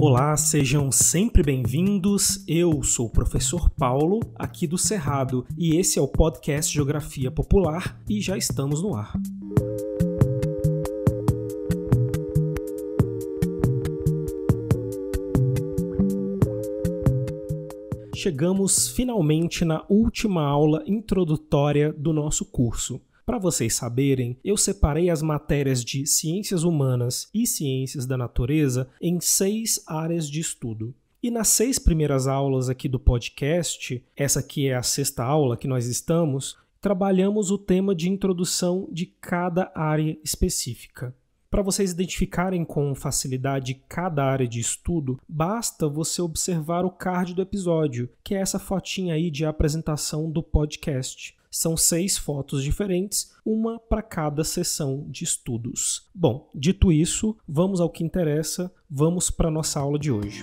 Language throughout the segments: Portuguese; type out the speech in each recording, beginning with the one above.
Olá, sejam sempre bem-vindos. Eu sou o professor Paulo, aqui do Cerrado, e esse é o podcast Geografia Popular e já estamos no ar. Chegamos finalmente na última aula introdutória do nosso curso. Para vocês saberem, eu separei as matérias de Ciências Humanas e Ciências da Natureza em 6 áreas de estudo. E nas 6 primeiras aulas aqui do podcast, essa aqui é a 6ª aula que nós estamos, trabalhamos o tema de introdução de cada área específica. Para vocês identificarem com facilidade cada área de estudo, basta você observar o card do episódio, que é essa fotinha aí de apresentação do podcast. São 6 fotos diferentes, uma para cada sessão de estudos. Bom, dito isso, vamos ao que interessa, vamos para a nossa aula de hoje.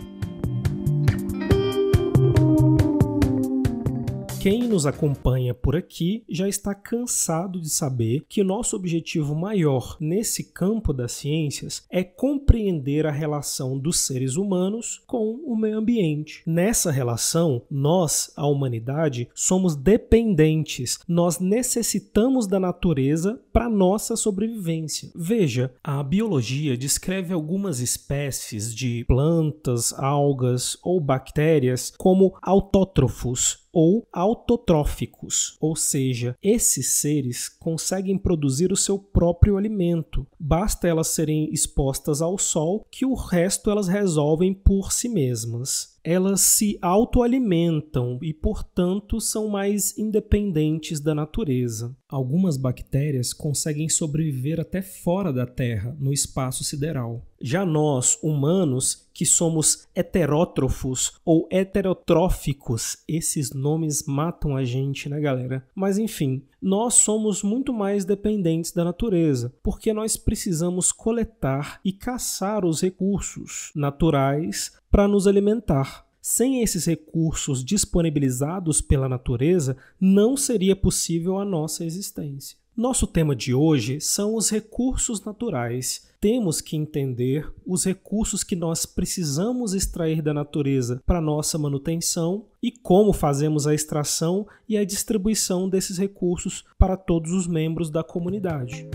Quem nos acompanha por aqui já está cansado de saber que o nosso objetivo maior nesse campo das ciências é compreender a relação dos seres humanos com o meio ambiente. Nessa relação, nós, a humanidade, somos dependentes. Nós necessitamos da natureza para nossa sobrevivência. Veja, a biologia descreve algumas espécies de plantas, algas ou bactérias como autótrofos ou autotróficos, ou seja, esses seres conseguem produzir o seu próprio alimento. Basta elas serem expostas ao sol que o resto elas resolvem por si mesmas. Elas se autoalimentam e, portanto, são mais independentes da natureza. Algumas bactérias conseguem sobreviver até fora da Terra, no espaço sideral. Já nós, humanos, que somos heterótrofos ou heterotróficos, esses nomes matam a gente, né, galera? Mas enfim, nós somos muito mais dependentes da natureza, porque nós precisamos coletar e caçar os recursos naturais para nos alimentar. Sem esses recursos disponibilizados pela natureza, não seria possível a nossa existência. Nosso tema de hoje são os recursos naturais. Temos que entender os recursos que nós precisamos extrair da natureza para nossa manutenção e como fazemos a extração e a distribuição desses recursos para todos os membros da comunidade.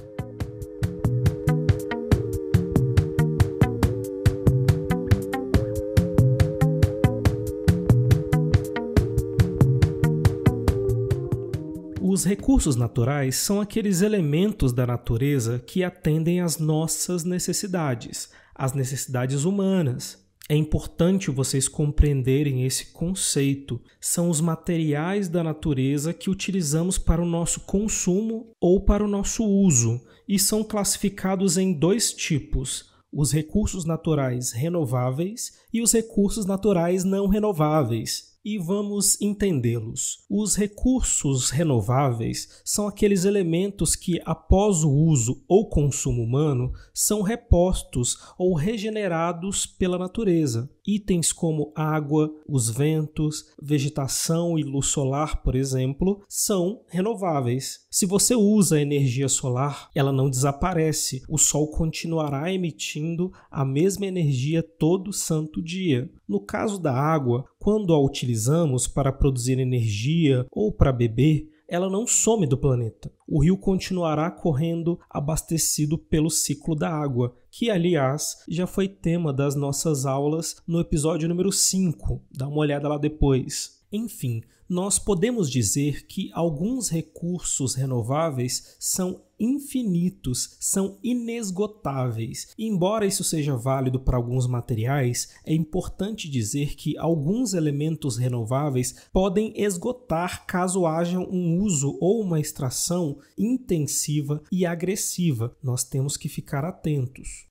Os recursos naturais são aqueles elementos da natureza que atendem às nossas necessidades, às necessidades humanas. É importante vocês compreenderem esse conceito. São os materiais da natureza que utilizamos para o nosso consumo ou para o nosso uso, e são classificados em 2 tipos: os recursos naturais renováveis e os recursos naturais não renováveis. E vamos entendê-los. Os recursos renováveis são aqueles elementos que, após o uso ou consumo humano, são repostos ou regenerados pela natureza. Itens como água, os ventos, vegetação e luz solar, por exemplo, são renováveis. Se você usa a energia solar, ela não desaparece. O sol continuará emitindo a mesma energia todo santo dia. No caso da água, quando a utilizamos para produzir energia ou para beber, ela não some do planeta. O rio continuará correndo abastecido pelo ciclo da água, que, aliás, já foi tema das nossas aulas no episódio número 5. Dá uma olhada lá depois. Enfim, nós podemos dizer que alguns recursos renováveis são infinitos, são inesgotáveis. E, embora isso seja válido para alguns materiais, é importante dizer que alguns elementos renováveis podem esgotar caso haja um uso ou uma extração intensiva e agressiva. Nós temos que ficar atentos.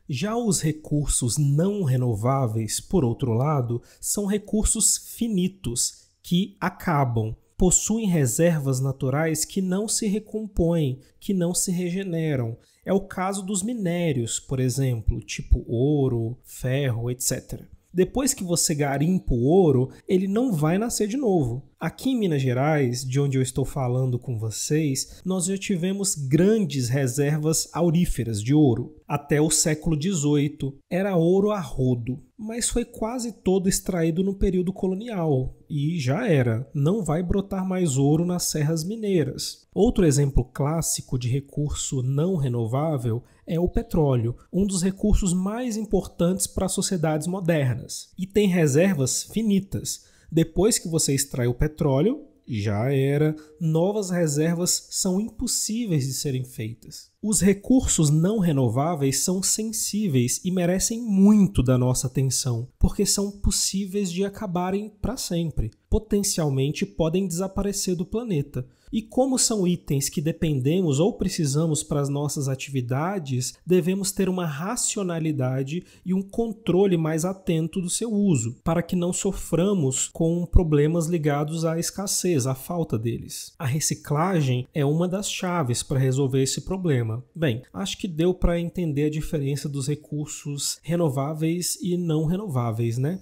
Já os recursos não renováveis, por outro lado, são recursos finitos, que acabam. Possuem reservas naturais que não se recompõem, que não se regeneram. É o caso dos minérios, por exemplo, tipo ouro, ferro, etc. Depois que você garimpa o ouro, ele não vai nascer de novo. Aqui em Minas Gerais, de onde eu estou falando com vocês, nós já tivemos grandes reservas auríferas de ouro. Até o século XVIII, era ouro a rodo. mas foi quase todo extraído no período colonial e já era, não vai brotar mais ouro nas serras mineiras. Outro exemplo clássico de recurso não renovável é o petróleo, um dos recursos mais importantes para as sociedades modernas, e tem reservas finitas. Depois que você extrai o petróleo, já era, novas reservas são impossíveis de serem feitas. Os recursos não renováveis são sensíveis e merecem muito da nossa atenção, porque são possíveis de acabarem para sempre. Potencialmente podem desaparecer do planeta. E como são itens que dependemos ou precisamos para as nossas atividades, devemos ter uma racionalidade e um controle mais atento do seu uso, para que não soframos com problemas ligados à escassez, à falta deles. A reciclagem é uma das chaves para resolver esse problema. Bem, acho que deu para entender a diferença dos recursos renováveis e não renováveis, né?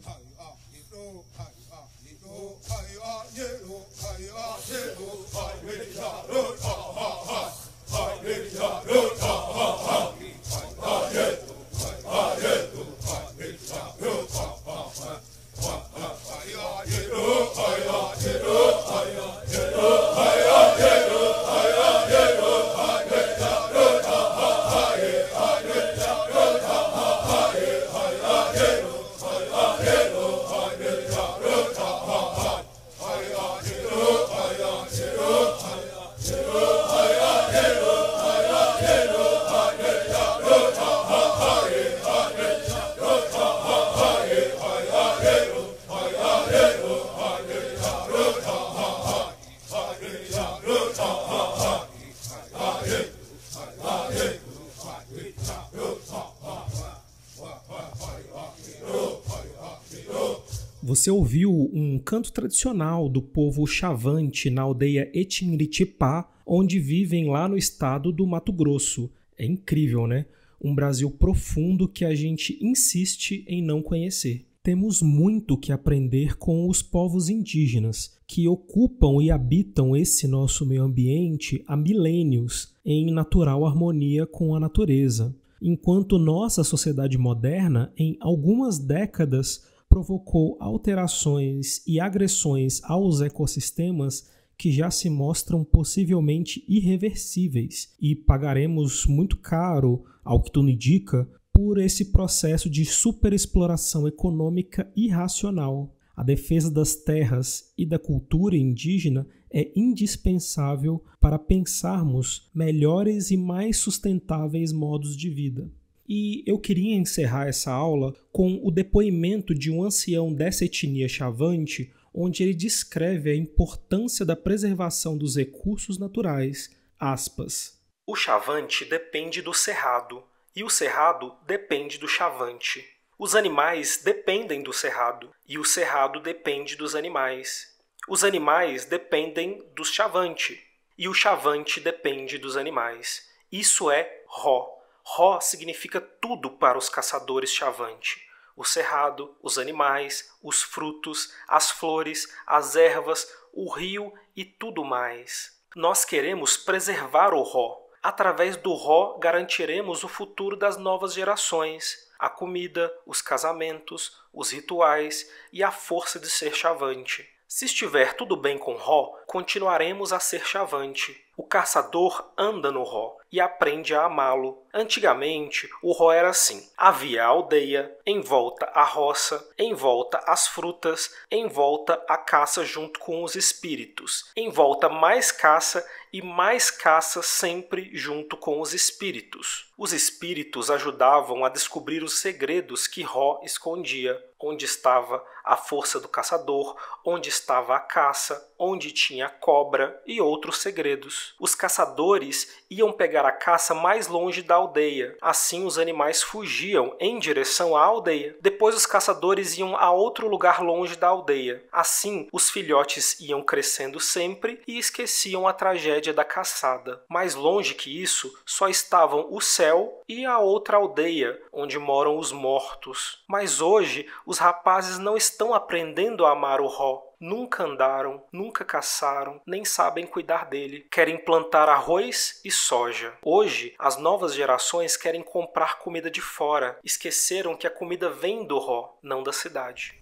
Você ouviu um canto tradicional do povo Chavante na aldeia Etinritipá, onde vivem lá no estado do Mato Grosso. É incrível, né? Um Brasil profundo que a gente insiste em não conhecer. Temos muito que aprender com os povos indígenas, que ocupam e habitam esse nosso meio ambiente há milênios, em natural harmonia com a natureza. Enquanto nossa sociedade moderna, em algumas décadas, provocou alterações e agressões aos ecossistemas que já se mostram possivelmente irreversíveis, e pagaremos muito caro, ao que tudo indica, por esse processo de superexploração econômica irracional. A defesa das terras e da cultura indígena é indispensável para pensarmos melhores e mais sustentáveis modos de vida. E eu queria encerrar essa aula com o depoimento de um ancião dessa etnia Chavante, onde ele descreve a importância da preservação dos recursos naturais. Aspas. O Chavante depende do cerrado, e o cerrado depende do Chavante. Os animais dependem do cerrado, e o cerrado depende dos animais. Os animais dependem do Chavante, e o Chavante depende dos animais. Isso é Ró. Ró significa tudo para os caçadores Chavante. O cerrado, os animais, os frutos, as flores, as ervas, o rio e tudo mais. Nós queremos preservar o Ró. Através do Ró garantiremos o futuro das novas gerações, a comida, os casamentos, os rituais e a força de ser Chavante. Se estiver tudo bem com Ró, continuaremos a ser Chavante. O caçador anda no Ró e aprende a amá-lo. Antigamente, o Ró era assim. Havia a aldeia, em volta a roça, em volta as frutas, em volta a caça junto com os espíritos, em volta mais caça e mais caça sempre junto com os espíritos. Os espíritos ajudavam a descobrir os segredos que Ró escondia. Onde estava a força do caçador, onde estava a caça, onde tinha a cobra e outros segredos. Os caçadores iam pegar a caça mais longe da aldeia. Assim os animais fugiam em direção à aldeia. Depois os caçadores iam a outro lugar longe da aldeia. Assim os filhotes iam crescendo sempre e esqueciam a tragédia da caçada. Mais longe que isso, só estavam o céu e a outra aldeia, onde moram os mortos. Mas hoje os rapazes não estão aprendendo a amar o Ró. nunca andaram, nunca caçaram, nem sabem cuidar dele. Querem plantar arroz e soja. Hoje, as novas gerações querem comprar comida de fora. Esqueceram que a comida vem do ró, não da cidade.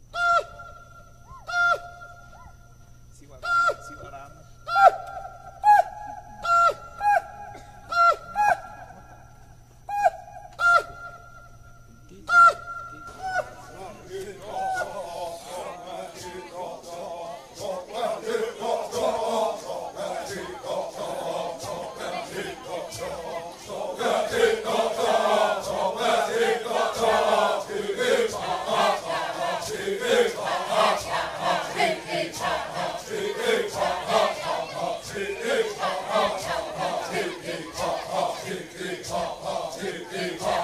Hip hop.